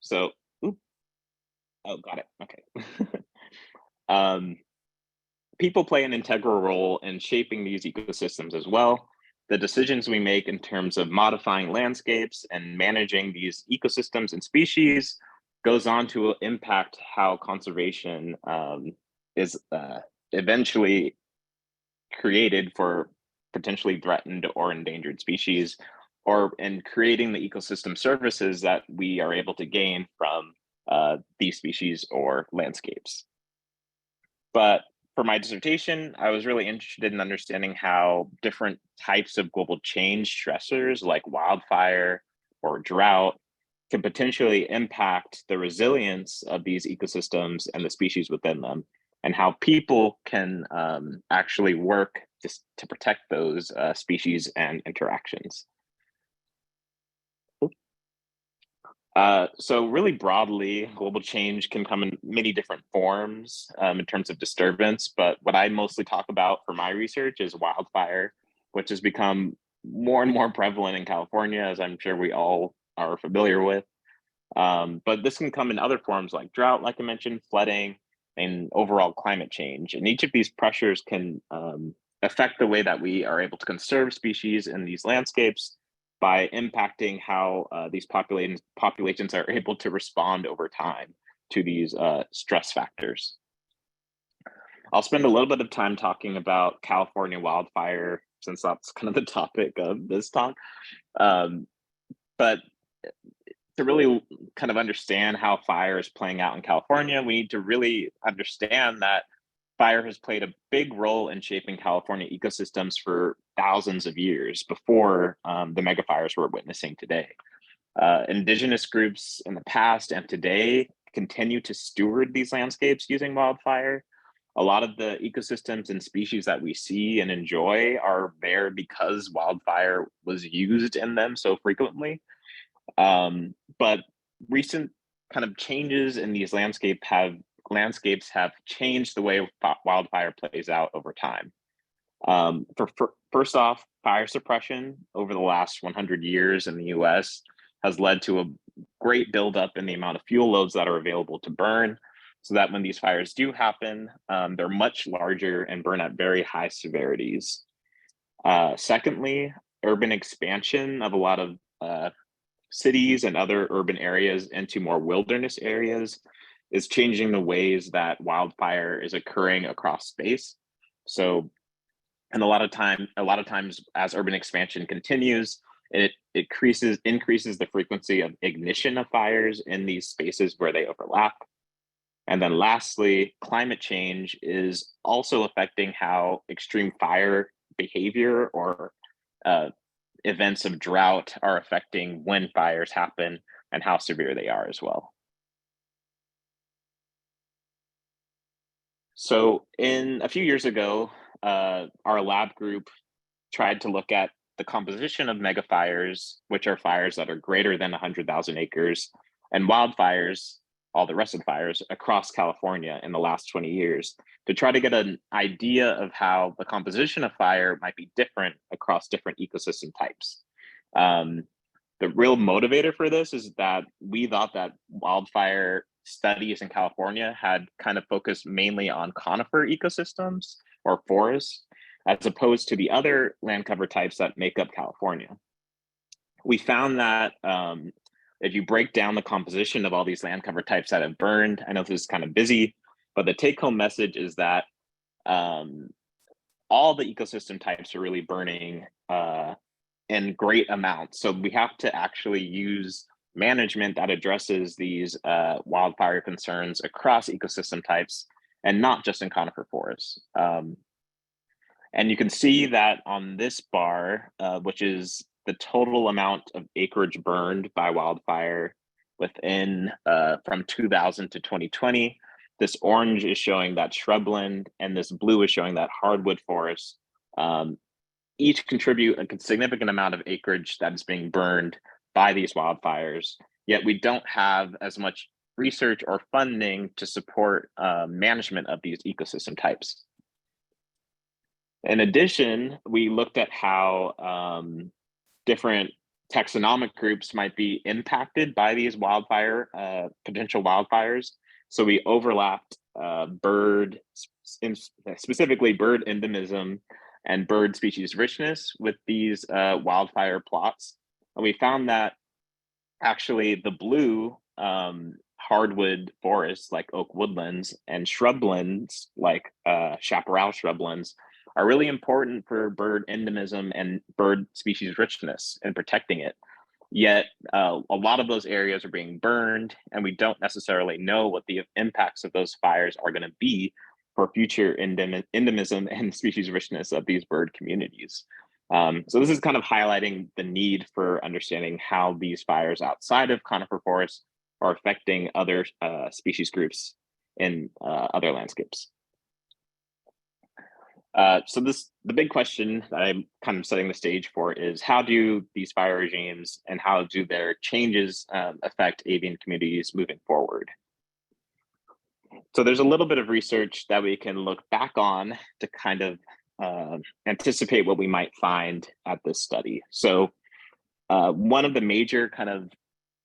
So, oop, oh, got it. Okay. um, People play an integral role in shaping these ecosystems as well. The decisions we make in terms of modifying landscapes and managing these ecosystems and species goes on to impact how conservation is eventually created for potentially threatened or endangered species, or in creating the ecosystem services that we are able to gain from these species or landscapes. But for my dissertation, I was really interested in understanding how different types of global change stressors like wildfire or drought can potentially impact the resilience of these ecosystems and the species within them, and how people can actually work just to protect those species and interactions. So really broadly, global change can come in many different forms in terms of disturbance, but what I mostly talk about for my research is wildfire, which has become more and more prevalent in California, as I'm sure we all are familiar with. But this can come in other forms like drought, like I mentioned, flooding, and overall climate change. And each of these pressures can affect the way that we are able to conserve species in these landscapes by impacting how these populations are able to respond over time to these stress factors. I'll spend a little bit of time talking about California wildfire, since that's kind of the topic of this talk. But to really kind of understand how fire is playing out in California, we need to really understand that fire has played a big role in shaping California ecosystems for thousands of years before the megafires we're witnessing today. Indigenous groups in the past and today continue to steward these landscapes using wildfire. A lot of the ecosystems and species that we see and enjoy are there because wildfire was used in them so frequently. But recent kind of changes in these landscapes have changed the way wildfire plays out over time. First off, fire suppression over the last 100 years in the US has led to a great buildup in the amount of fuel loads that are available to burn, so that when these fires do happen, they're much larger and burn at very high severities. Secondly, urban expansion of a lot of cities and other urban areas into more wilderness areas is changing the ways that wildfire is occurring across space. So, and a lot of times as urban expansion continues, it increases the frequency of ignition of fires in these spaces where they overlap. And then lastly, climate change is also affecting how extreme fire behavior or events of drought are affecting when fires happen and how severe they are as well. So in a few years ago, our lab group tried to look at the composition of megafires, which are fires that are greater than 100,000 acres, and wildfires, all the rest of the fires across California in the last 20 years, to try to get an idea of how the composition of fire might be different across different ecosystem types. The real motivator for this is that we thought that wildfire studies in California had kind of focused mainly on conifer ecosystems or forests, as opposed to the other land cover types that make up California. We found that if you break down the composition of all these land cover types that have burned, I know this is kind of busy, but the take home message is that all the ecosystem types are really burning in great amounts. So we have to actually use management that addresses these wildfire concerns across ecosystem types and not just in conifer forests. And you can see that on this bar, which is the total amount of acreage burned by wildfire within from 2000 to 2020. This orange is showing that shrubland, and this blue is showing that hardwood forest. Each contribute a significant amount of acreage that is being burned by these wildfires, yet we don't have as much research or funding to support management of these ecosystem types. In addition, we looked at how different taxonomic groups might be impacted by these potential wildfires. So we overlapped specifically bird endemism and bird species richness with these wildfire plots. And we found that actually the blue hardwood forests like oak woodlands and shrublands like chaparral shrublands are really important for bird endemism and bird species richness and protecting it. Yet a lot of those areas are being burned, and we don't necessarily know what the impacts of those fires are going to be for future endemism and species richness of these bird communities. So this is kind of highlighting the need for understanding how these fires outside of conifer forests are affecting other species groups in other landscapes. So the big question that I'm kind of setting the stage for is, how do these fire regimes and how do their changes affect avian communities moving forward? So there's a little bit of research that we can look back on to kind of anticipate what we might find at this study. So one of the major kind of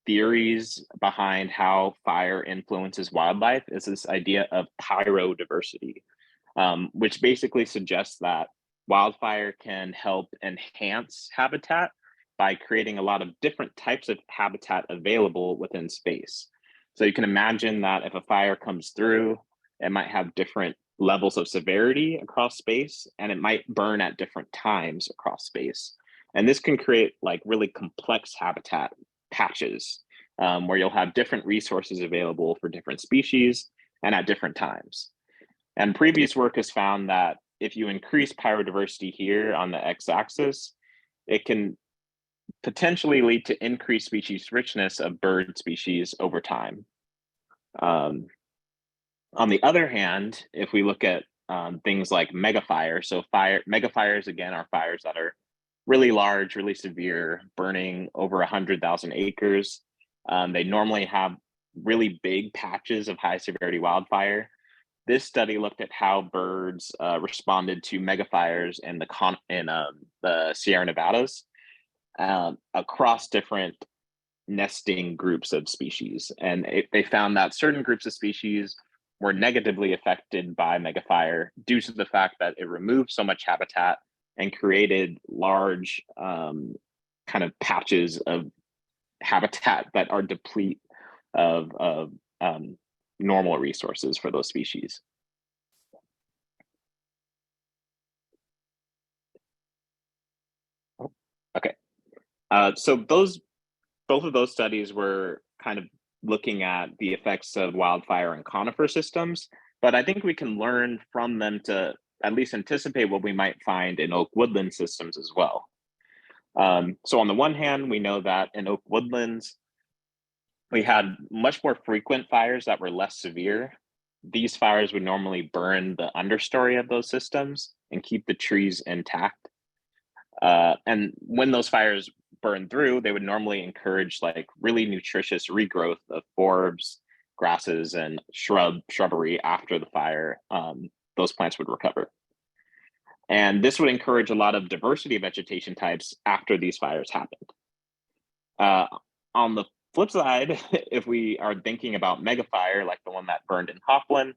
theories behind how fire influences wildlife is this idea of pyrodiversity, which basically suggests that wildfire can help enhance habitat by creating a lot of different types of habitat available within space. So you can imagine that if a fire comes through, it might have different levels of severity across space, and it might burn at different times across space. And this can create like really complex habitat patches where you'll have different resources available for different species and at different times. And previous work has found that if you increase pyrodiversity here on the x-axis, it can potentially lead to increased species richness of bird species over time. On the other hand, if we look at things like megafire, so megafires again are fires that are really large, really severe, burning over 100,000 acres. They normally have really big patches of high severity wildfire. This study looked at how birds responded to megafires in the Sierra Nevadas across different nesting groups of species. And they found that certain groups of species were negatively affected by megafire due to the fact that it removed so much habitat and created large kind of patches of habitat that are deplete of normal resources for those species. Okay, so both of those studies were kind of looking at the effects of wildfire and conifer systems, but I think we can learn from them to at least anticipate what we might find in oak woodland systems as well. So on the one hand, we know that in oak woodlands, we had much more frequent fires that were less severe. These fires would normally burn the understory of those systems and keep the trees intact. And when those fires burn through, they would normally encourage like really nutritious regrowth of forbs, grasses, and shrubbery after the fire. Those plants would recover. And this would encourage a lot of diversity of vegetation types after these fires happened. On the flip side, if we are thinking about megafire, like the one that burned in Hopland,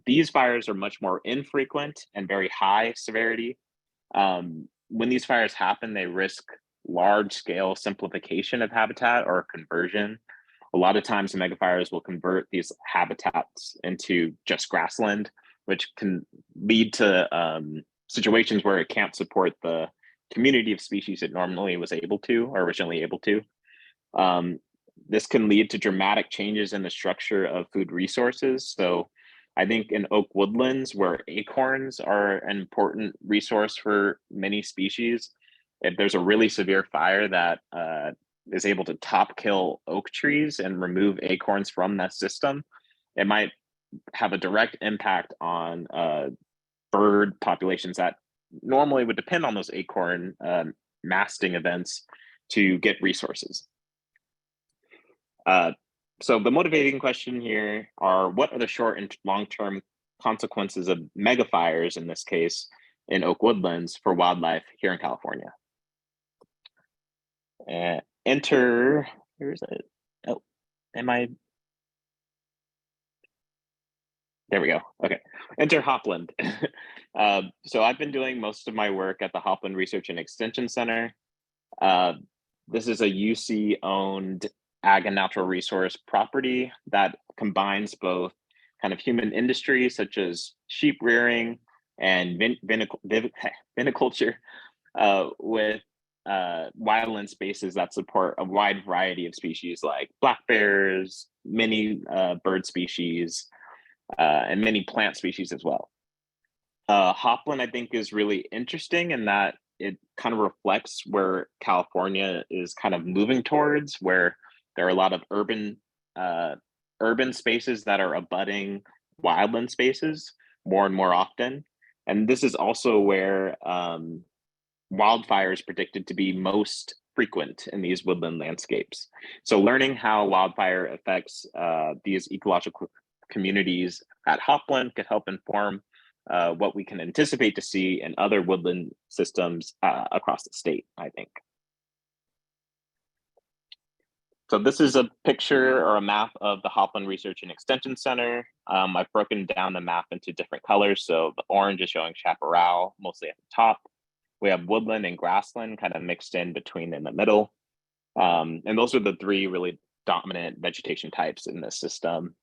these fires are much more infrequent and very high severity. When these fires happen, they risk large-scale simplification of habitat or conversion. A lot of times, the megafires will convert these habitats into just grassland, which can lead to situations where it can't support the community of species it normally was able to or originally able to. This can lead to dramatic changes in the structure of food resources. So I think in oak woodlands, where acorns are an important resource for many species, if there's a really severe fire that is able to top kill oak trees and remove acorns from that system, it might have a direct impact on bird populations that normally would depend on those acorn masting events to get resources. So the motivating question here are, what are the short and long-term consequences of megafires, in this case, in oak woodlands for wildlife here in California? Enter, where is it? Oh, am I? There we go. Okay, enter Hopland. So I've been doing most of my work at the Hopland Research and Extension Center. Uh, this is a UC owned ag and natural resource property that combines both kind of human industry such as sheep rearing and viniculture with wildland spaces that support a wide variety of species like black bears, many bird species, and many plant species as well. Hopland, I think, is really interesting in that it kind of reflects where California is kind of moving towards, where there are a lot of urban spaces that are abutting wildland spaces more and more often. And this is also where wildfire is predicted to be most frequent in these woodland landscapes. So learning how wildfire affects these ecological communities at Hopland could help inform what we can anticipate to see in other woodland systems across the state, I think. So this is a picture or a map of the Hopland Research and Extension Center. I've broken down the map into different colors. So the orange is showing chaparral, mostly at the top. We have woodland and grassland kind of mixed in between in the middle. And those are the three really dominant vegetation types in this system.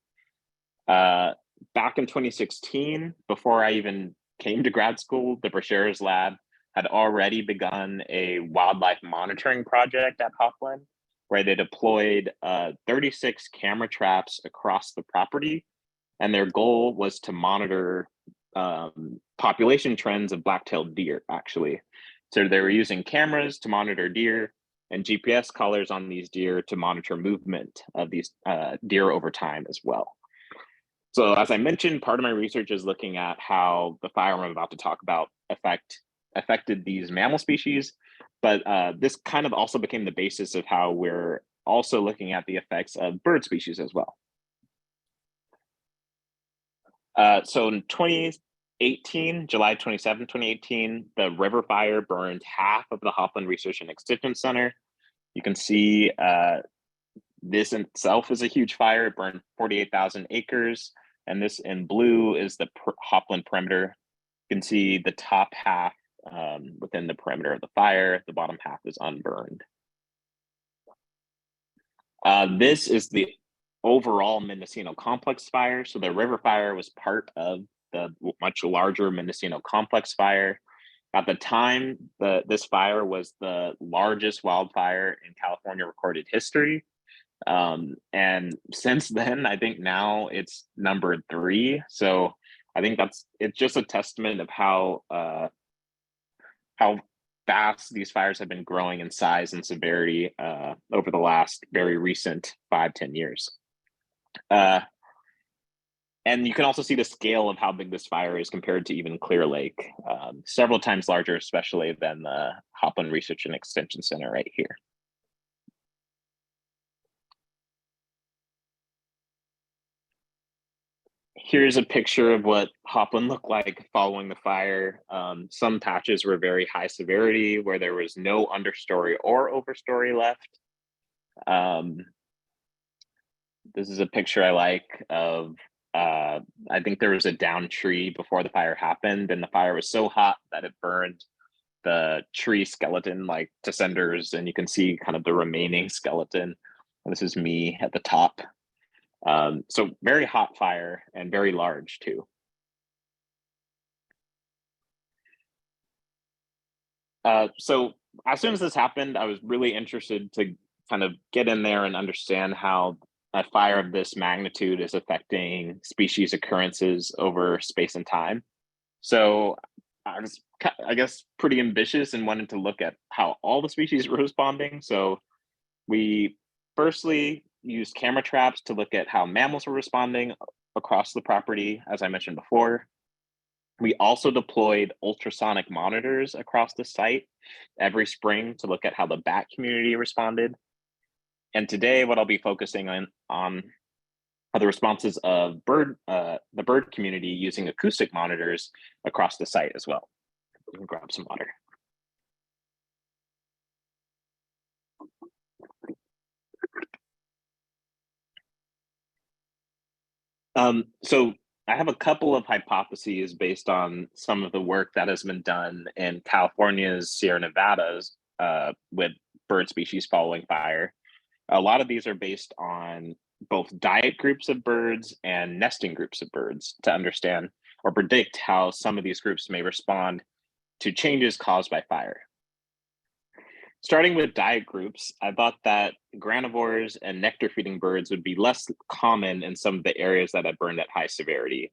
Back in 2016, before I even came to grad school, the Brashares lab had already begun a wildlife monitoring project at Hopland, where they deployed 36 camera traps across the property. And their goal was to monitor population trends of black-tailed deer, actually. So they were using cameras to monitor deer and GPS collars on these deer to monitor movement of these deer over time as well. So as I mentioned, part of my research is looking at how the fire I'm about to talk about affected these mammal species, but this kind of also became the basis of how we're also looking at the effects of bird species as well. So in 2018, July 27, 2018, the river fire burned half of the Hopland Research and Extension Center. You can see this in itself is a huge fire. It burned 48,000 acres. And this in blue is the Hopland perimeter. You can see the top half within the perimeter of the fire. The bottom half is unburned. This is the overall Mendocino Complex fire. So the river fire was part of the much larger Mendocino Complex fire. At the time, this fire was the largest wildfire in California recorded history. And since then, I think now it's number 3. So I think it's just a testament of how fast these fires have been growing in size and severity over the last very recent 5-10 years. And you can also see the scale of how big this fire is compared to even Clear Lake, several times larger, especially than the Hopland Research and Extension Center right here. Here's a picture of what Hopland looked like following the fire. Some patches were very high severity where there was no understory or overstory left. This is a picture I like of, I think there was a down tree before the fire happened, and the fire was so hot that it burned the tree skeleton like to cinders, and you can see kind of the remaining skeleton. And this is me at the top. So very hot fire and very large too. So as soon as this happened, I was really interested to kind of get in there and understand how a fire of this magnitude is affecting species occurrences over space and time. So I was, I guess, pretty ambitious and wanted to look at how all the species were responding. So we firstly used camera traps to look at how mammals were responding across the property, as I mentioned before. We also deployed ultrasonic monitors across the site every spring to look at how the bat community responded. And today, what I'll be focusing on are the responses of the bird community using acoustic monitors across the site as well. We can grab some water. So I have a couple of hypotheses based on some of the work that has been done in California's Sierra Nevadas with bird species following fire. A lot of these are based on both diet groups of birds and nesting groups of birds to understand or predict how some of these groups may respond to changes caused by fire. Starting with diet groups, I thought that granivores and nectar-feeding birds would be less common in some of the areas that had burned at high severity.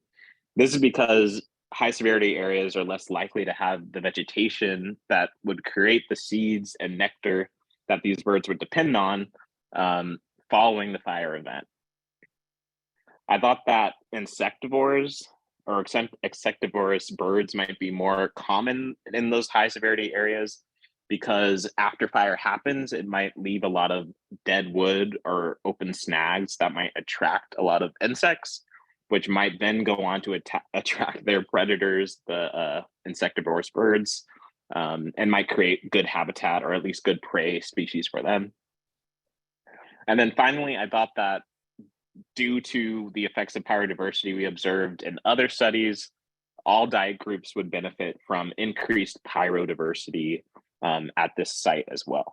This is because high severity areas are less likely to have the vegetation that would create the seeds and nectar that these birds would depend on following the fire event. I thought that insectivores or insectivorous birds might be more common in those high severity areas because after fire happens, it might leave a lot of dead wood or open snags that might attract a lot of insects, which might then go on to attract their predators, the insectivorous birds, and might create good habitat or at least good prey species for them. And then finally, I thought that due to the effects of biodiversity we observed in other studies, all diet groups would benefit from increased biodiversity at this site as well.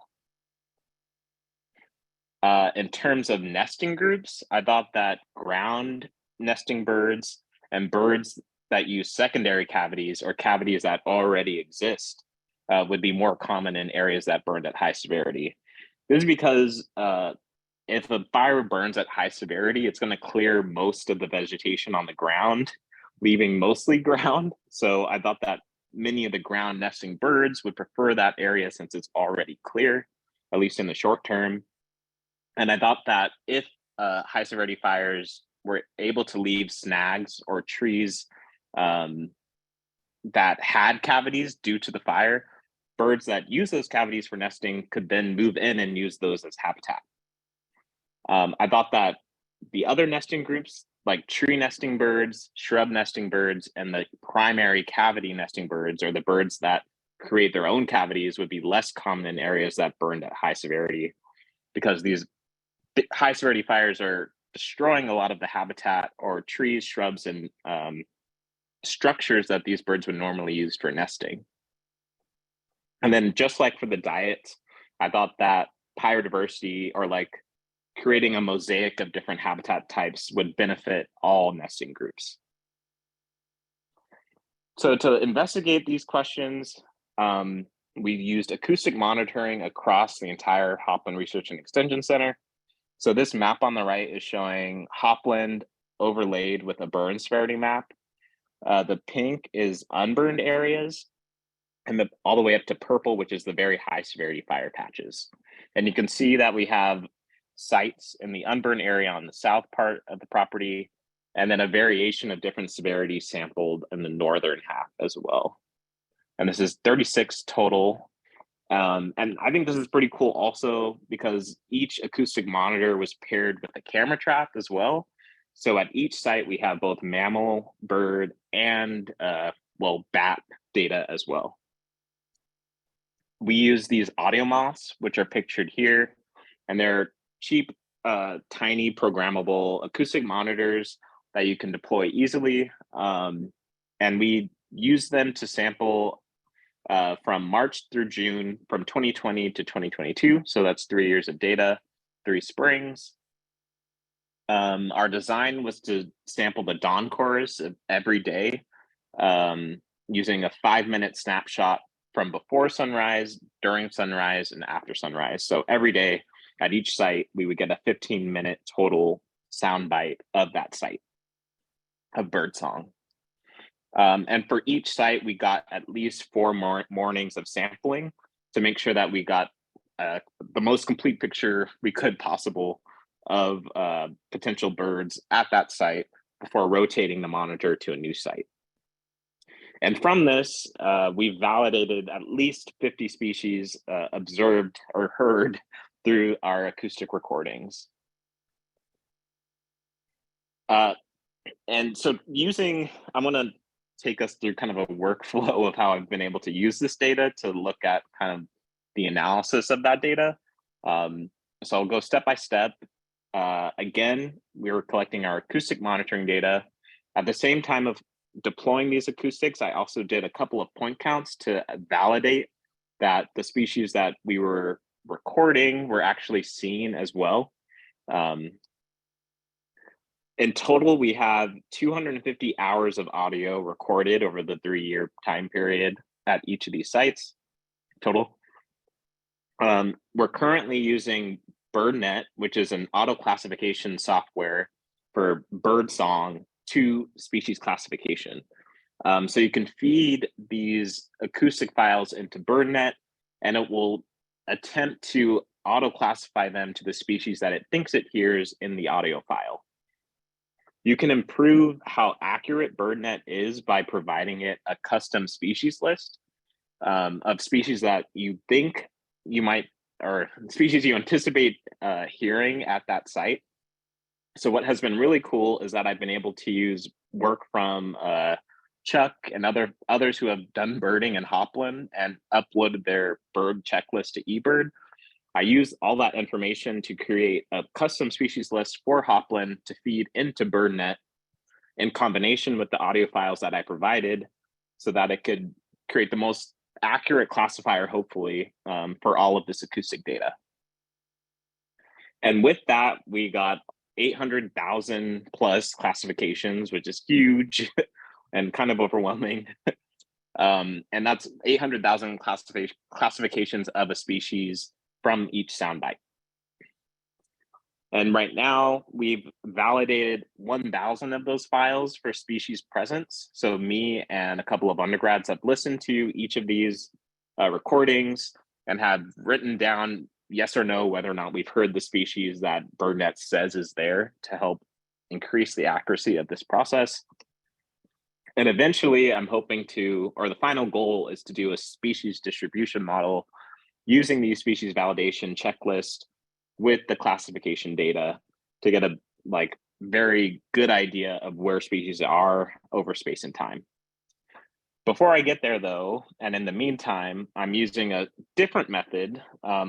In terms of nesting groups, I thought that ground nesting birds and birds that use secondary cavities or cavities that already exist would be more common in areas that burned at high severity. This is because if a fire burns at high severity, it's going to clear most of the vegetation on the ground, leaving mostly ground. So I thought that many of the ground nesting birds would prefer that area since it's already clear, at least in the short term. And I thought that if high severity fires were able to leave snags or trees that had cavities due to the fire, birds that use those cavities for nesting could then move in and use those as habitat. I thought that the other nesting groups, like tree nesting birds, shrub nesting birds, and the primary cavity nesting birds, or the birds that create their own cavities, would be less common in areas that burned at high severity because these high severity fires are destroying a lot of the habitat or trees, shrubs, and structures that these birds would normally use for nesting. And then just like for the diet, I thought that biodiversity or like creating a mosaic of different habitat types would benefit all nesting groups. So to investigate these questions, we used acoustic monitoring across the entire Hopland Research and Extension Center. So this map on the right is showing Hopland overlaid with a burn severity map. The pink is unburned areas, and all the way up to purple, which is the very high severity fire patches. And you can see that we have sites in the unburned area on the south part of the property, and then a variation of different severity sampled in the northern half as well. And this is 36 total. And I think this is pretty cool also because each acoustic monitor was paired with a camera trap as well. So at each site, we have both mammal, bird, and bat data as well. We use these audio moths, which are pictured here, and they're cheap, tiny programmable acoustic monitors that you can deploy easily. And we use them to sample from March through June from 2020 to 2022. So that's 3 years of data, 3 springs. Our design was to sample the dawn chorus of every day using a 5-minute snapshot from before sunrise, during sunrise, and after sunrise. So every day at each site, we would get a 15-minute total soundbite of that site of birdsong. And for each site, we got at least 4 more mornings of sampling to make sure that we got the most complete picture we could possible of potential birds at that site before rotating the monitor to a new site. And from this, we validated at least 50 species observed or heard through our acoustic recordings. And so I'm gonna take us through kind of a workflow of how I've been able to use this data to look at kind of the analysis of that data. So I'll go step by step. again, we were collecting our acoustic monitoring data. At the same time of deploying these acoustics, I also did a couple of point counts to validate that the species that we were recording were actually seen as well. In total, we have 250 hours of audio recorded over the 3-year time period at each of these sites total. We're currently using BirdNet, which is an auto classification software for bird song to species classification. So you can feed these acoustic files into BirdNet, and it will attempt to auto classify them to the species that it thinks it hears in the audio file. You can improve how accurate BirdNet is by providing it a custom species list of species that you think you might, or species you anticipate hearing at that site. So what has been really cool is that I've been able to use work from Chuck and others who have done birding in Hopland and uploaded their bird checklist to eBird. I use all that information to create a custom species list for Hopland to feed into BirdNet in combination with the audio files that I provided so that it could create the most accurate classifier, hopefully, for all of this acoustic data. And with that, we got 800,000 plus classifications, which is huge and kind of overwhelming. And that's 800,000 classifications of a species from each soundbite. And right now, we've validated 1,000 of those files for species presence. So me and a couple of undergrads have listened to each of these recordings and have written down yes or no whether or not we've heard the species that BirdNet says is there to help increase the accuracy of this process. And eventually, I'm hoping to, or the final goal is to do a species distribution model using the species validation checklist with the classification data to get a very good idea of where species are over space and time. Before I get there though, and in the meantime, I'm using a different method,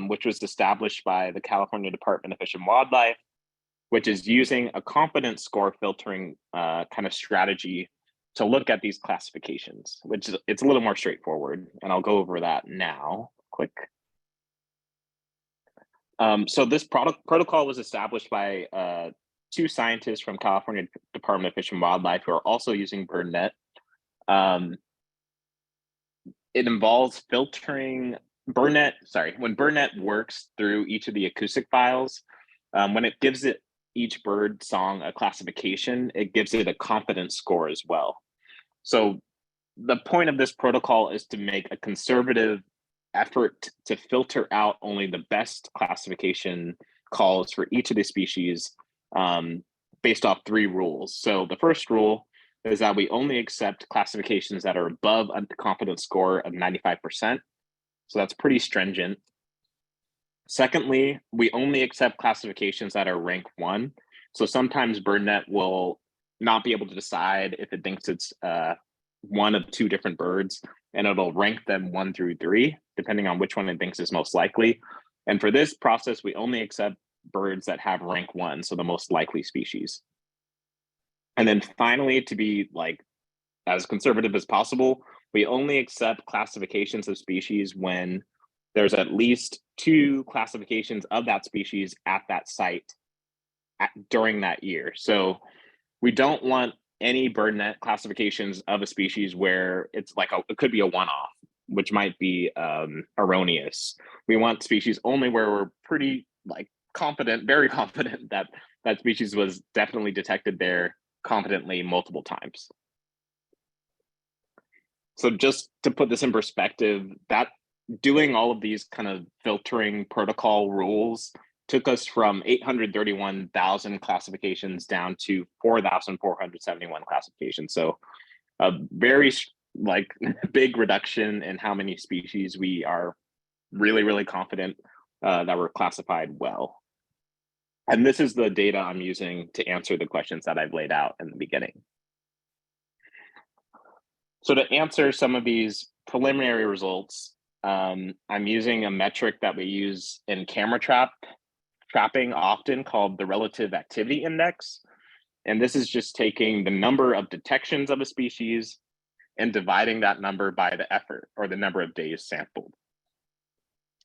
which was established by the California Department of Fish and Wildlife, which is using a confidence score filtering kind of strategy to look at these classifications, which is, it's a little more straightforward, and I'll go over that now, quick. So this protocol was established by 2 scientists from California Department of Fish and Wildlife who are also using BirdNet. It involves filtering when BirdNet works through each of the acoustic files, when it gives it each bird song a classification, it gives it a confidence score as well. So the point of this protocol is to make a conservative effort to filter out only the best classification calls for each of the species based off 3 rules. So the first rule is that we only accept classifications that are above a confidence score of 95%. So that's pretty stringent. Secondly, we only accept classifications that are rank 1. So sometimes BirdNet will not be able to decide if it thinks it's one of 2 different birds, and it'll rank them 1 through 3, depending on which one it thinks is most likely. And for this process, we only accept birds that have rank 1, so the most likely species. And then finally, to be as conservative as possible, we only accept classifications of species when there's at least 2 classifications of that species at that site during that year. So we don't want any BirdNet classifications of a species where it's it could be a one-off, which might be erroneous. We want species only where we're pretty confident, very confident that that species was definitely detected there confidently multiple times. So just to put this in perspective, that doing all of these kind of filtering protocol rules took us from 831,000 classifications down to 4,471 classifications. So a very big reduction in how many species we are really, really confident that were classified well. And this is the data I'm using to answer the questions that I've laid out in the beginning. So to answer some of these preliminary results, I'm using a metric that we use in camera trap trapping, often called the relative activity index. And this is just taking the number of detections of a species and dividing that number by the effort, or the number of days sampled.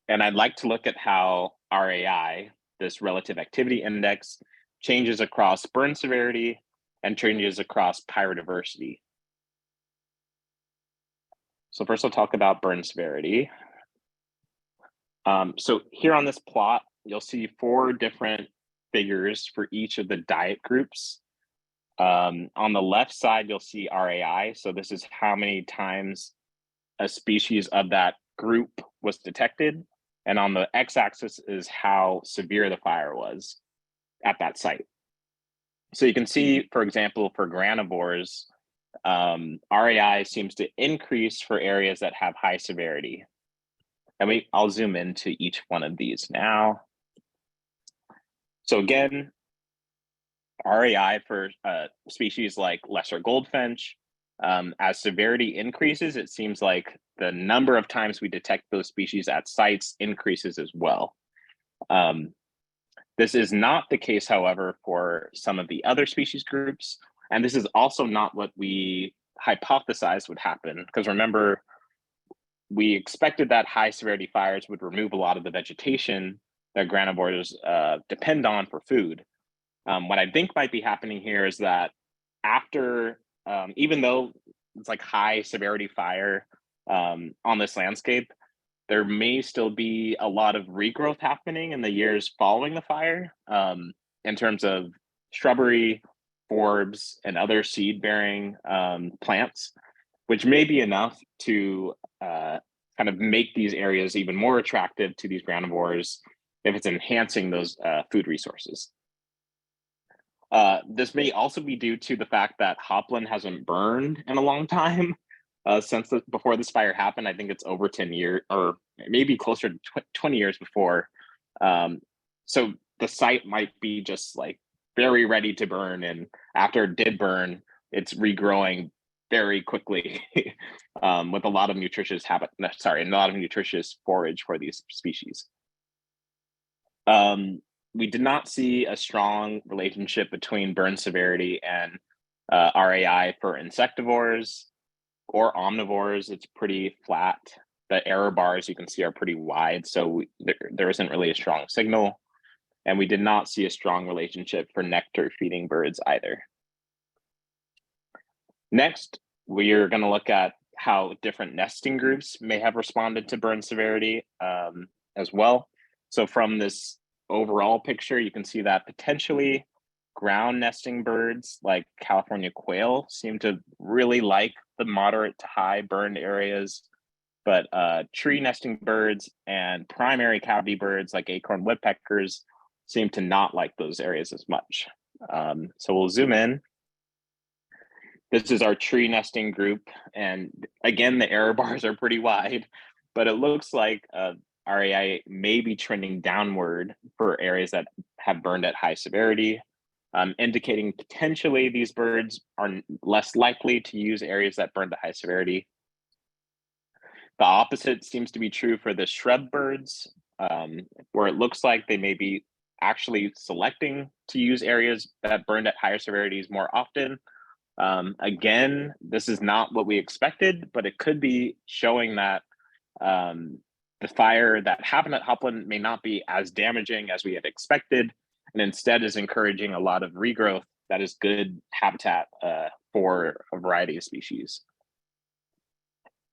And I'd like to look at how RAI, this relative activity index, changes across burn severity and changes across biodiversity. So first I'll talk about burn severity. So here on this plot, you'll see 4 different figures for each of the diet groups. On the left side, you'll see RAI. So this is how many times a species of that group was detected. And on the x-axis is how severe the fire was at that site. So you can see, for example, for granivores, RAI seems to increase for areas that have high severity. And I'll zoom into each one of these now. So again, RAI for species like lesser goldfinch, as severity increases, it seems like the number of times we detect those species at sites increases as well. This is not the case, however, for some of the other species groups. And this is also not what we hypothesized would happen, because remember, we expected that high severity fires would remove a lot of the vegetation that granivores depend on for food. What I think might be happening here is that after, even though it's like high severity fire on this landscape, there may still be a lot of regrowth happening in the years following the fire, in terms of shrubbery, forbs, and other seed-bearing plants, which may be enough to kind of make these areas even more attractive to these granivores if it's enhancing those food resources. This may also be due to the fact that Hopland hasn't burned in a long time. Since before this fire happened, I think it's over 10 years, or maybe closer to 20 years before. So the site might be just like very ready to burn, and after it did burn, it's regrowing very quickly with a lot of nutritious forage for these species. We did not see a strong relationship between burn severity and RAI for insectivores or omnivores. It's pretty flat. The error bars you can see are pretty wide, so there isn't really a strong signal. And we did not see a strong relationship for nectar feeding birds either. Next, we are going to look at how different nesting groups may have responded to burn severity as well. So from this overall picture, you can see that potentially ground nesting birds like California quail seem to really like the moderate to high burned areas, but tree nesting birds and primary cavity birds like acorn woodpeckers seem to not like those areas as much. So we'll zoom in. This is our tree nesting group. And again, the error bars are pretty wide, but it looks like RAI may be trending downward for areas that have burned at high severity, indicating potentially these birds are less likely to use areas that burned at high severity. The opposite seems to be true for the shrub birds, where it looks like they may be actually selecting to use areas that burned at higher severities more often. Again, this is not what we expected, but it could be showing that the fire that happened at Hopland may not be as damaging as we had expected, and instead is encouraging a lot of regrowth that is good habitat for a variety of species.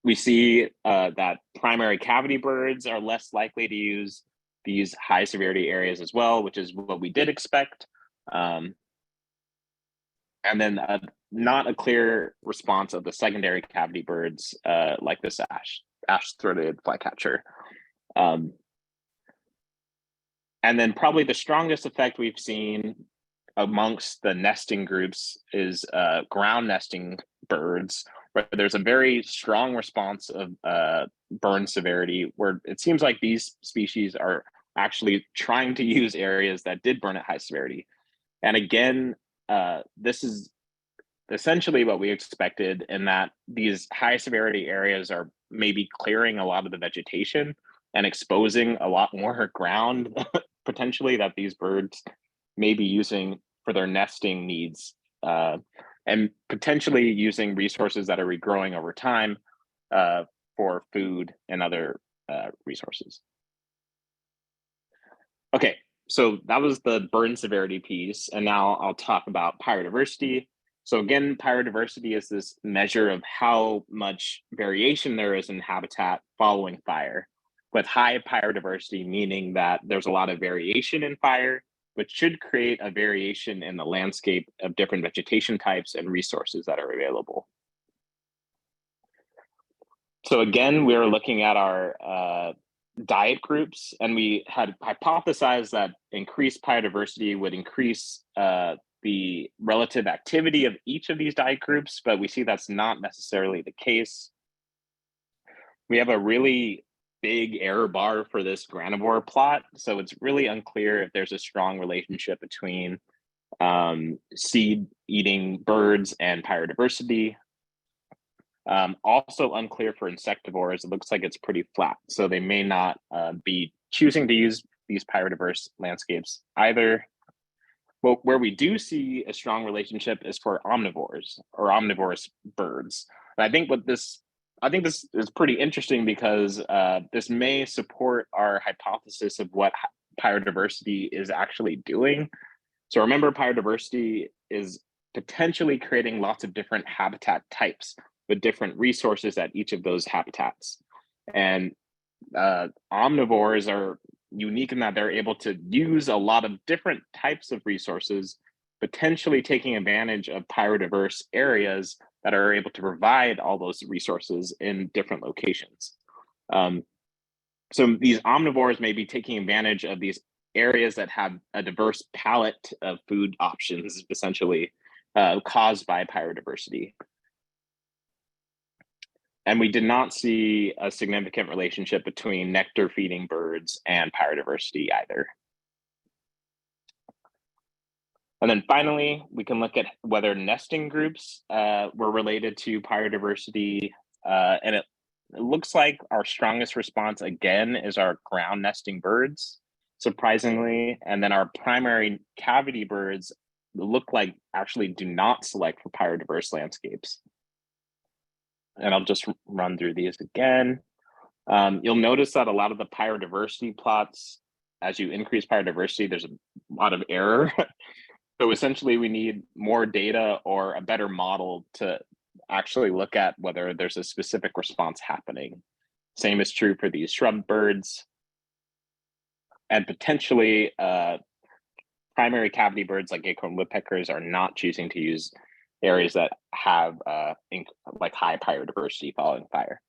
We see that primary cavity birds are less likely to use these high severity areas as well, which is what we did expect. And then not a clear response of the secondary cavity birds like this ash-throated flycatcher. And then probably the strongest effect we've seen amongst the nesting groups is ground nesting birds, where there's a very strong response of burn severity, where it seems like these species are actually trying to use areas that did burn at high severity. And again, this is essentially what we expected, in that these high severity areas are maybe clearing a lot of the vegetation and exposing a lot more ground potentially that these birds may be using for their nesting needs, and potentially using resources that are regrowing over time for food and other resources. Okay, so that was the burn severity piece, and now I'll talk about biodiversity. So again, biodiversity is this measure of how much variation there is in habitat following fire, with high biodiversity meaning that there's a lot of variation in fire, which should create a variation in the landscape of different vegetation types and resources that are available. So again, we are looking at our diet groups, and we had hypothesized that increased biodiversity would increase the relative activity of each of these diet groups, but we see that's not necessarily the case. We have a really big error bar for this granivore plot, so it's really unclear if there's a strong relationship between seed-eating birds and biodiversity. Also unclear for insectivores. It looks like it's pretty flat, so they may not be choosing to use these biodiverse landscapes either. Well, where we do see a strong relationship is for omnivores or omnivorous birds. And I think this is pretty interesting because this may support our hypothesis of what biodiversity is actually doing. So remember, biodiversity is potentially creating lots of different habitat types with different resources at each of those habitats. And omnivores are unique in that they're able to use a lot of different types of resources, potentially taking advantage of biodiverse areas that are able to provide all those resources in different locations. So these omnivores may be taking advantage of these areas that have a diverse palette of food options, essentially caused by biodiversity. And we did not see a significant relationship between nectar feeding birds and biodiversity either. And then finally, we can look at whether nesting groups were related to biodiversity. And it looks like our strongest response again is our ground nesting birds, surprisingly. And then our primary cavity birds look like actually do not select for biodiverse landscapes. And I'll just run through these again. You'll notice that a lot of the biodiversity plots, as you increase biodiversity, there's a lot of error. So essentially we need more data or a better model to actually look at whether there's a specific response happening. Same is true for these shrub birds. And potentially primary cavity birds like acorn woodpeckers are not choosing to use areas that have like high biodiversity following fire.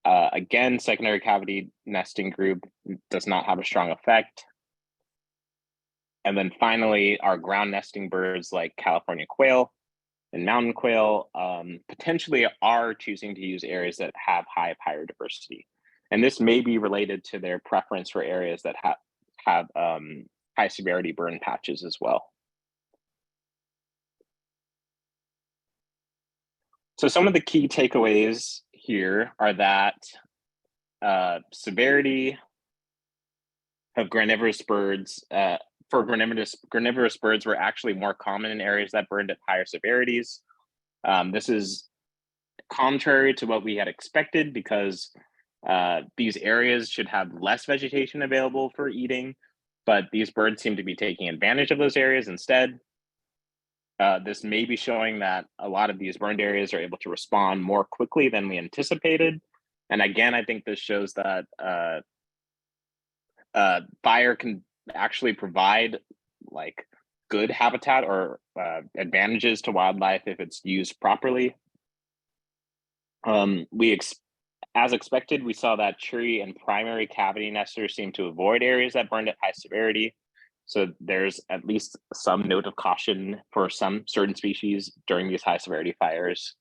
Again, secondary cavity nesting group does not have a strong effect. And then finally, our ground nesting birds like California quail and mountain quail potentially are choosing to use areas that have high biodiversity. And this may be related to their preference for areas that have high severity burn patches as well. So some of the key takeaways here are that severity of granivorous birds for granivorous birds were actually more common in areas that burned at higher severities. This is contrary to what we had expected because these areas should have less vegetation available for eating, but these birds seem to be taking advantage of those areas instead. This may be showing that a lot of these burned areas are able to respond more quickly than we anticipated. And again, I think this shows that fire can actually provide like good habitat or advantages to wildlife if it's used properly. As expected, we saw that tree and primary cavity nesters seem to avoid areas that burned at high severity. So there's at least some note of caution for some certain species during these high severity fires.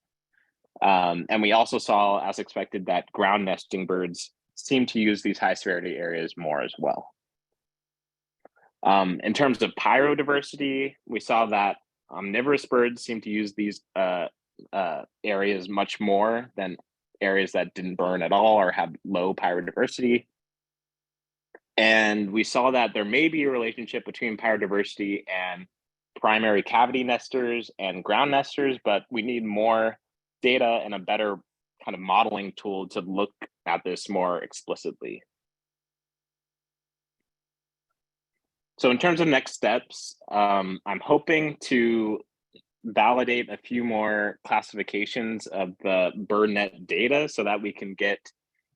And we also saw, as expected, that ground nesting birds seem to use these high severity areas more as well. In terms of biodiversity, we saw that omnivorous birds seem to use these areas much more than areas that didn't burn at all or have low biodiversity. And we saw that there may be a relationship between biodiversity and primary cavity nesters and ground nesters, but we need more data and a better kind of modeling tool to look at this more explicitly. So in terms of next steps, I'm hoping to validate a few more classifications of the BirdNet data so that we can get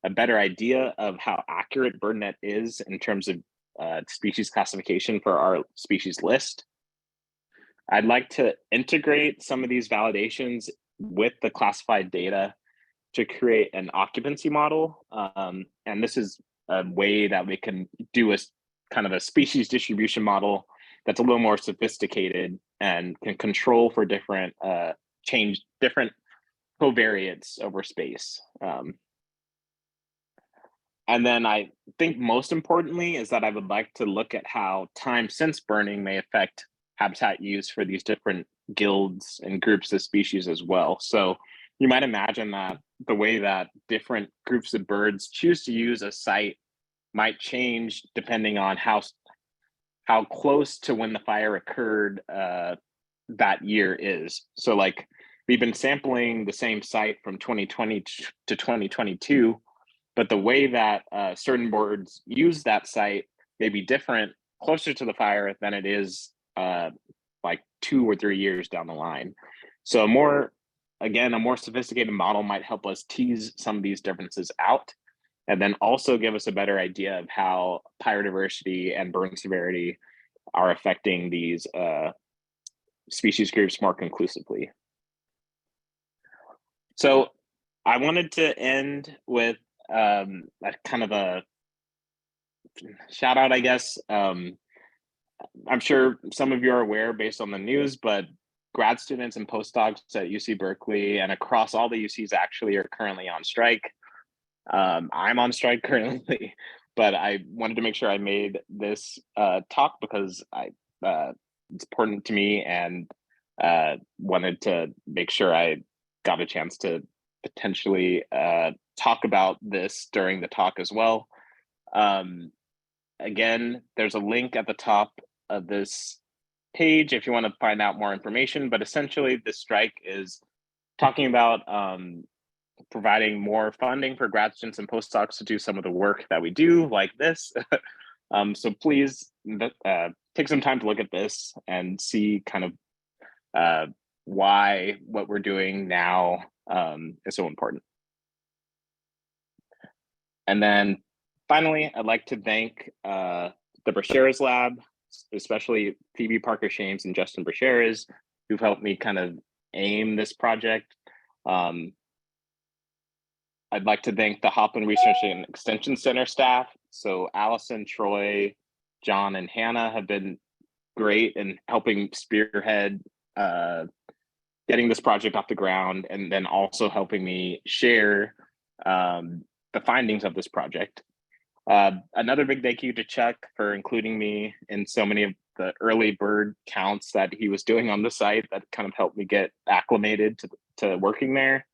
a better idea of how accurate BirdNet is in terms of species classification for our species list. I'd like to integrate some of these validations with the classified data to create an occupancy model. And this is a way that we can do a kind of a species distribution model that's a little more sophisticated and can control for different different covariates over space. And then I think most importantly is that I would like to look at how time since burning may affect habitat use for these different guilds and groups of species as well. So you might imagine that the way that different groups of birds choose to use a site might change depending on how close to when the fire occurred that year is. So like we've been sampling the same site from 2020 to 2022, but the way that certain birds use that site may be different closer to the fire than it is like 2 or 3 years down the line. So a more sophisticated model might help us tease some of these differences out, and then also give us a better idea of how biodiversity and burn severity are affecting these species groups more conclusively. So I wanted to end with a kind of a shout out, I guess. I'm sure some of you are aware based on the news, but grad students and postdocs at UC Berkeley and across all the UCs actually are currently on strike. I'm on strike currently, but I wanted to make sure I made this talk because it's important to me, and wanted to make sure I got a chance to potentially talk about this during the talk as well. Again, there's a link at the top of this page if you want to find out more information, but essentially the strike is talking about providing more funding for grad students and postdocs to do some of the work that we do like this. So please take some time to look at this and see kind of why what we're doing now is so important. And then finally, I'd like to thank the Brashares lab, especially Phoebe Parker-Shames and Justin Brashares, who've helped me kind of aim this project. I'd like to thank the Hopland Research and Extension Center staff. So Allison, Troy, John, and Hannah have been great in helping spearhead getting this project off the ground, and then also helping me share the findings of this project. Another big thank you to Chuck for including me in so many of the early bird counts that he was doing on the site that kind of helped me get acclimated to working there.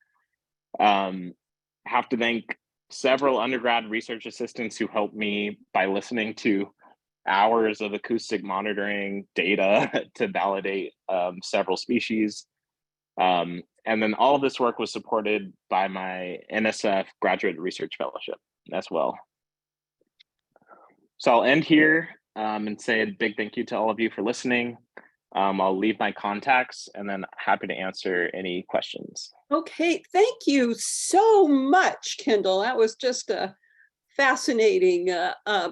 Have to thank several undergrad research assistants who helped me by listening to hours of acoustic monitoring data to validate several species. And then all of this work was supported by my NSF Graduate Research Fellowship as well. So I'll end here and say a big thank you to all of you for listening. I'll leave my contacts and then happy to answer any questions. Okay, thank you so much, Kendall. That was just a fascinating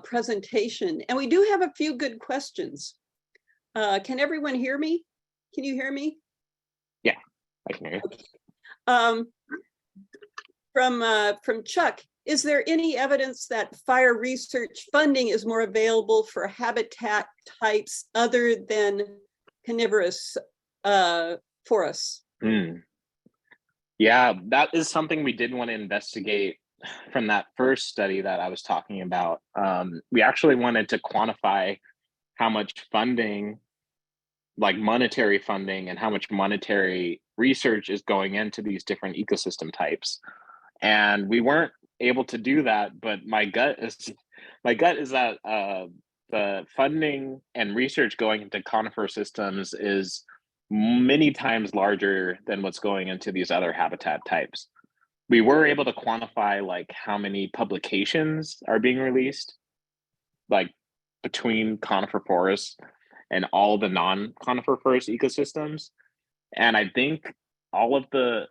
presentation. And we do have a few good questions. Can everyone hear me? Can you hear me? Yeah, I can hear you. Okay. From Chuck, is there any evidence that fire research funding is more available for habitat types other than carnivorous forests? Yeah, that is something we did want to investigate from that first study that I was talking about. We actually wanted to quantify how much funding, like monetary funding, and how much monetary research is going into these different ecosystem types. And we weren't able to do that, but my gut is my gut is that the funding and research going into conifer systems is many times larger than what's going into these other habitat types. We were able to quantify like how many publications are being released, like between conifer forests and all the non-conifer forest ecosystems. And I think all of the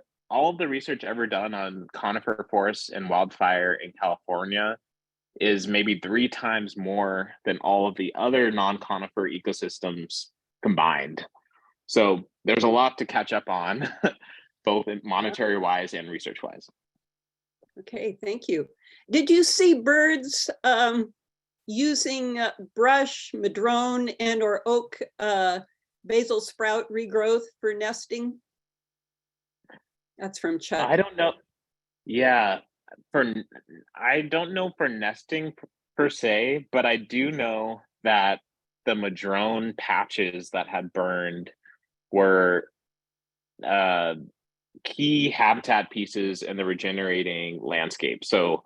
research ever done on conifer forests and wildfire in California is maybe 3 times more than all of the other non-conifer ecosystems combined. So there's a lot to catch up on, both monetary wise and research wise. Okay, thank you. Did you see birds using brush, madrone, and or oak basal sprout regrowth for nesting? That's from Chuck. I don't know. Yeah, I don't know for nesting per se, but I do know that the madrone patches that had burned were key habitat pieces in the regenerating landscape. So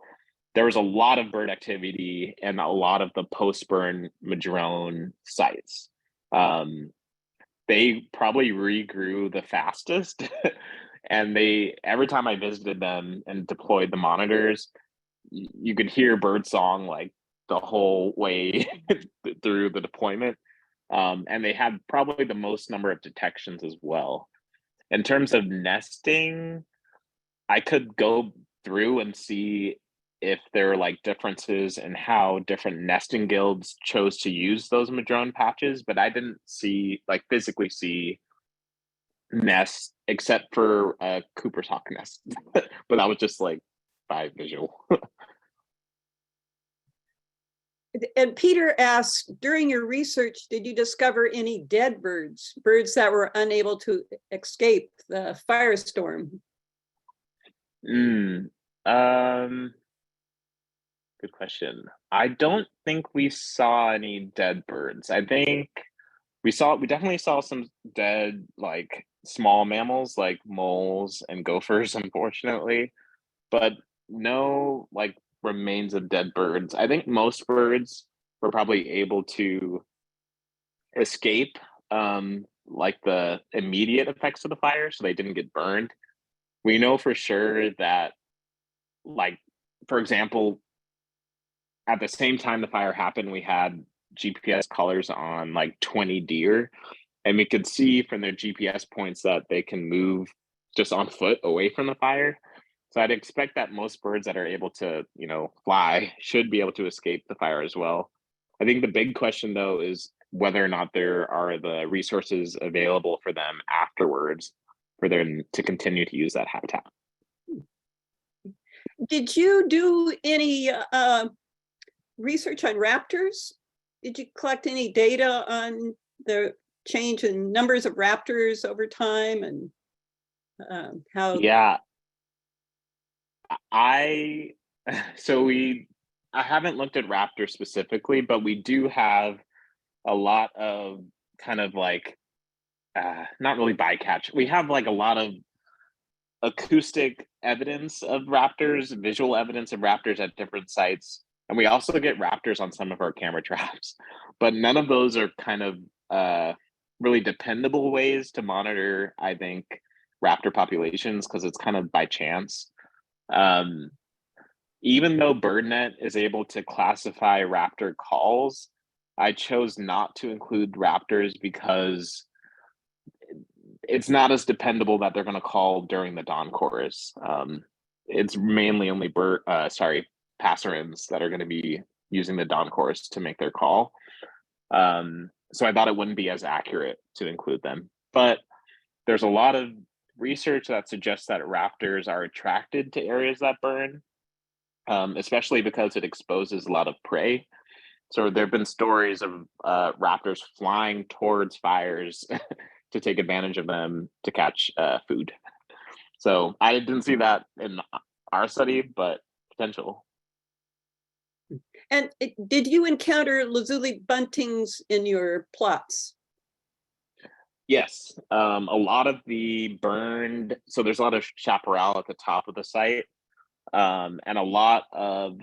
there was a lot of bird activity and a lot of the post-burn madrone sites. They probably regrew the fastest. And every time I visited them and deployed the monitors, you could hear bird song like the whole way through the deployment. And they had probably the most number of detections as well. In terms of nesting, I could go through and see if there are like differences in how different nesting guilds chose to use those madrone patches, but I didn't physically see nests except for a Cooper's hawk nest. But that was just like by visual. And Peter asked, during your research, did you discover any dead birds that were unable to escape the firestorm? Good question. I don't think we saw any dead birds. I think we definitely saw some dead like small mammals like moles and gophers, unfortunately, but no like remains of dead birds. I think most birds were probably able to escape like the immediate effects of the fire, so they didn't get burned. We know for sure that, like, for example, at the same time the fire happened, we had GPS collars on like 20 deer, and we could see from their GPS points that they can move just on foot away from the fire. So I'd expect that most birds that are able to, fly should be able to escape the fire as well. I think the big question though is whether or not there are the resources available for them afterwards for them to continue to use that habitat. Did you do any research on raptors? Did you collect any data on the change in numbers of raptors over time and how? Yeah, I haven't looked at raptors specifically, but we do have a lot of kind of like not really bycatch. We have like a lot of acoustic evidence of raptors, visual evidence of raptors at different sites. And we also get raptors on some of our camera traps, but none of those are kind of really dependable ways to monitor, I think, raptor populations, because it's kind of by chance. Even though BirdNet is able to classify raptor calls, I chose not to include raptors because it's not as dependable that they're going to call during the dawn chorus. It's mainly only passerines that are going to be using the dawn chorus to make their call. So I thought it wouldn't be as accurate to include them. But there's a lot of research that suggests that raptors are attracted to areas that burn, especially because it exposes a lot of prey. So there have been stories of raptors flying towards fires to take advantage of them to catch food. So I didn't see that in our study, but potential. And did you encounter lazuli buntings in your plots? Yes, a lot of the burned, so there's a lot of chaparral at the top of the site, and a lot of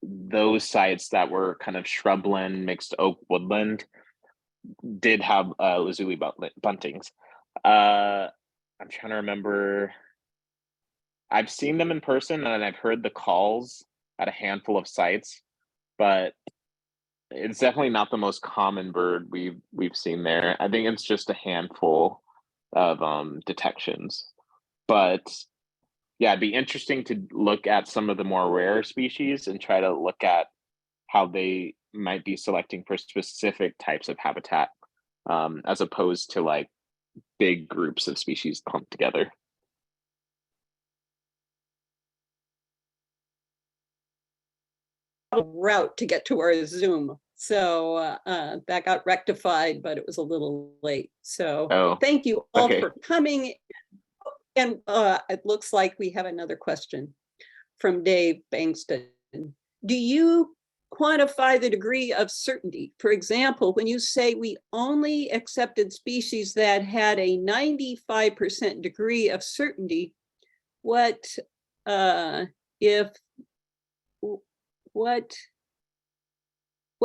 those sites that were kind of shrubland, mixed oak woodland did have lazuli buntings. I'm trying to remember. I've seen them in person and I've heard the calls at a handful of sites, but it's definitely not the most common bird we've seen there. I think it's just a handful of detections. But yeah, it'd be interesting to look at some of the more rare species and try to look at how they might be selecting for specific types of habitat, as opposed to like big groups of species clumped together. Route to get to our Zoom. So that got rectified, but it was a little late. So thank you all for coming. And it looks like we have another question from Dave Bankston. Do you quantify the degree of certainty? For example, when you say we only accepted species that had a 95% degree of certainty, what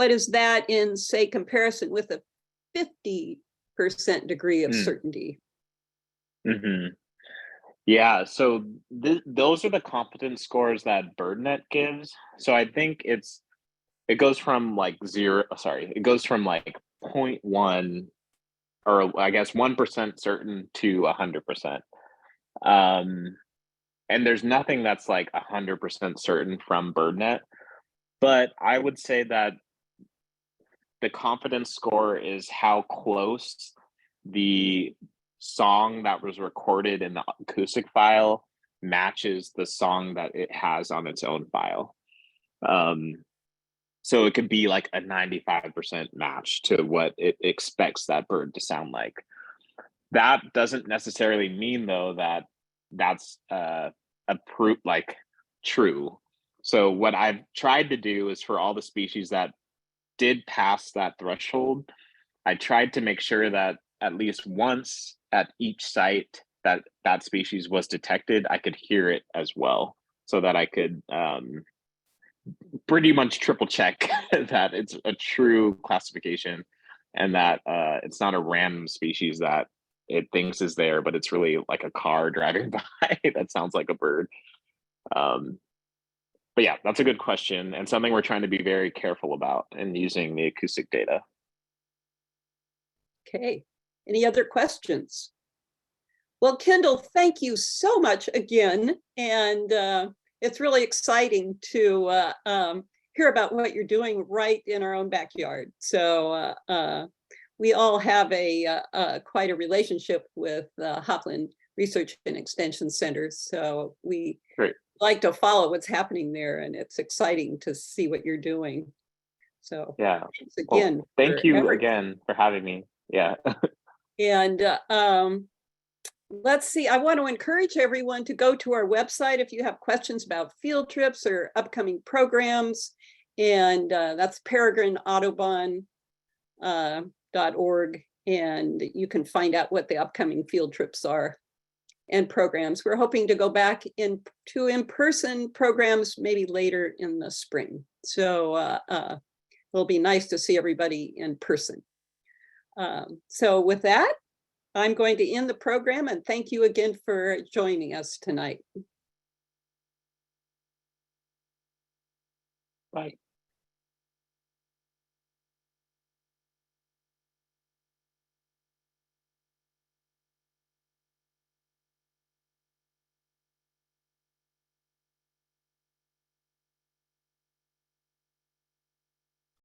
is that in, say, comparison with a 50% degree of certainty? Mm-hmm. Yeah, so those are the competence scores that BirdNet gives. So I think it goes from like it goes from like 0.1, or I guess 1% certain to 100%. And there's nothing that's like 100% certain from BirdNet, but I would say that the confidence score is how close the song that was recorded in the acoustic file matches the song that it has on its own file. So it could be like a 95% match to what it expects that bird to sound like. That doesn't necessarily mean, though, that that's a proof like true. So what I've tried to do is, for all the species that did pass that threshold, I tried to make sure that at least once at each site that species was detected, I could hear it as well, so that I could pretty much triple check that it's a true classification and that it's not a random species that it thinks is there, but it's really like a car driving by that sounds like a bird. But yeah, that's a good question, and something we're trying to be very careful about in using the acoustic data. Okay, any other questions? Well, Kendall, thank you so much again. And it's really exciting to hear about what you're doing right in our own backyard. So we all have quite a relationship with Hopland Research and Extension Center. So we like to follow what's happening there, and it's exciting to see what you're doing. So yeah, thanks again. Well, thank you again for having me. Yeah. And let's see, I want to encourage everyone to go to our website if you have questions about field trips or upcoming programs. And that's peregrineaudubon.org. And you can find out what the upcoming field trips are and programs. We're hoping to go back into in-person programs maybe later in the spring. So it'll be nice to see everybody in person. So with that, I'm going to end the program, and thank you again for joining us tonight. Bye.